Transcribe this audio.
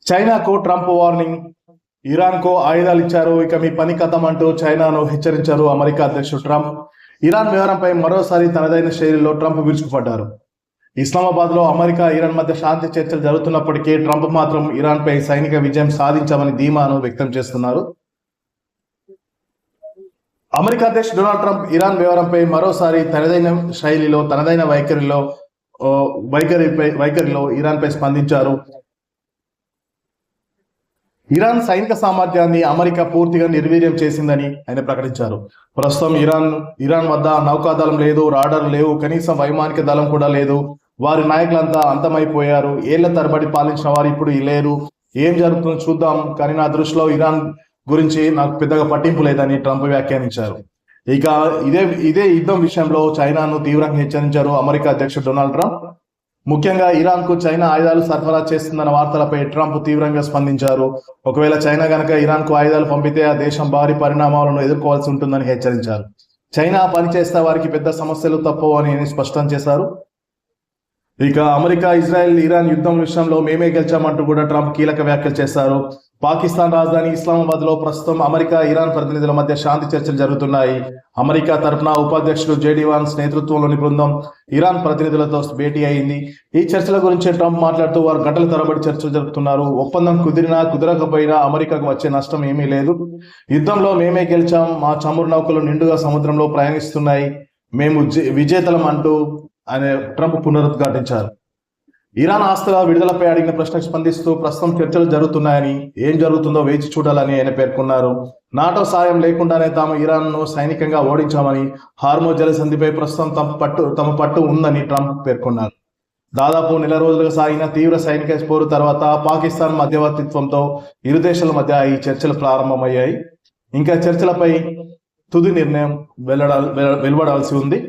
చైనాకు Trump warning. ఇరాన్కు ఆయుధాలు ఇచ్చారు, ఇక మీ పని కథం అంటూ చైనాను హెచ్చరించారు అమెరికా అధ్యక్షుడు ట్రంప్. ఇరాన్ వ్యవహారంపై మరోసారి తనదైన శైలిలో ట్రంప్ విరుచుకుపడ్డారు. ఇస్లామాబాద్ లో అమెరికా ఇరాన్ మధ్య శాంతి చర్చలు జరుగుతున్నప్పటికీ ట్రంప్ మాత్రం ఇరాన్ పై సైనిక విజయం సాధించామని ధీమాను వ్యక్తం చేస్తున్నారు. అమెరికా అధ్యక్షుడు డొనాల్డ్ ట్రంప్ ఇరాన్ వ్యవహారంపై మరోసారి తనదైన శైలిలో తనదైన వైఖరిలో ఇరాన్ పై స్పందించారు. ఇరాన్ సైనిక సామర్థ్యాన్ని అమెరికా పూర్తిగా నిర్వీర్యం చేసిందని ఆయన ప్రకటించారు. ప్రస్తుతం ఇరాన్ వద్ద నౌకాదళం లేదు, రాడర్ లేవు, కనీసం వైమానిక దళం కూడా లేదు. వారి నాయకులంతా అంతమైపోయారు. ఏళ్ల తరబడి పాలించిన వారు ఇప్పుడు లేరు. ఏం జరుగుతుందో చూద్దాం, కానీ నా దృష్టిలో ఇరాన్ గురించి నాకు పెద్దగా పట్టింపు లేదని ట్రంప్ వ్యాఖ్యానించారు. ఇక ఇదే యుద్ధం విషయంలో చైనాను తీవ్రంగా హెచ్చరించారు అమెరికా అధ్యక్షుడు డొనాల్డ్ ట్రంప్. ముఖ్యంగా ఇరాన్ కు చైనా ఆయుధాలు సరఫరా చేస్తుందన్న వార్తలపై ట్రంప్ తీవ్రంగా స్పందించారు. ఒకవేళ చైనా గనక ఇరాన్ కు ఆయుధాలు పంపితే ఆ దేశం భారీ పరిణామాలను ఎదుర్కోవాల్సి ఉంటుందని హెచ్చరించారు. చైనా పనిచేస్తే వారికి పెద్ద సమస్యలు తప్పవు అని స్పష్టం చేశారు. ఇక అమెరికా, ఇజ్రాయెల్, ఇరాన్ యుద్ధం విషయంలో మేమే గెలిచామంటూ కూడా ట్రంప్ కీలక వ్యాఖ్యలు చేశారు. పాకిస్తాన్ రాజధాని ఇస్లామాబాద్ లో ప్రస్తుతం అమెరికా, ఇరాన్ ప్రతినిధుల మధ్య శాంతి చర్చలు జరుగుతున్నాయి. అమెరికా తరఫున ఉపాధ్యక్షుడు జేడీ వాన్స్ నేతృత్వంలోని బృందం ఇరాన్ ప్రతినిధులతో భేటీ అయింది. ఈ చర్చల గురించి ట్రంప్ మాట్లాడుతూ వారు గంటల తరబడి చర్చలు జరుపుతున్నారు. ఒప్పందం కుదరకపోయినా అమెరికాకు వచ్చే నష్టం ఏమీ లేదు. యుద్ధంలో మేమే గెలిచాం, మా చమురు నౌకలు నిండుగా సముద్రంలో ప్రయాణిస్తున్నాయి, మేము విజేతలం అంటూ ఆయన ట్రంప్ పునరుద్ఘాటించారు. ఇరాన్ ఆస్తుల విడుదలపై అడిగిన ప్రశ్నకు స్పందిస్తూ ప్రస్తుతం చర్చలు జరుగుతున్నాయని, ఏం జరుగుతుందో వేచి చూడాలని ఆయన పేర్కొన్నారు. నాటో సాయం లేకుండానే తాము ఇరాన్ ను సైనికంగా ఓడించామని, హార్మో జలసంధిపై ప్రస్తుతం తమ పట్టు ఉందని ట్రంప్ పేర్కొన్నారు. దాదాపు నెల రోజులుగా సాగిన తీవ్ర సైనిక పోరు తర్వాత పాకిస్తాన్ మధ్యవర్తిత్వంతో ఇరు దేశాల మధ్య ఈ చర్చలు ప్రారంభమయ్యాయి. ఇంకా చర్చలపై తుది నిర్ణయం వెలువడాల్సి ఉంది.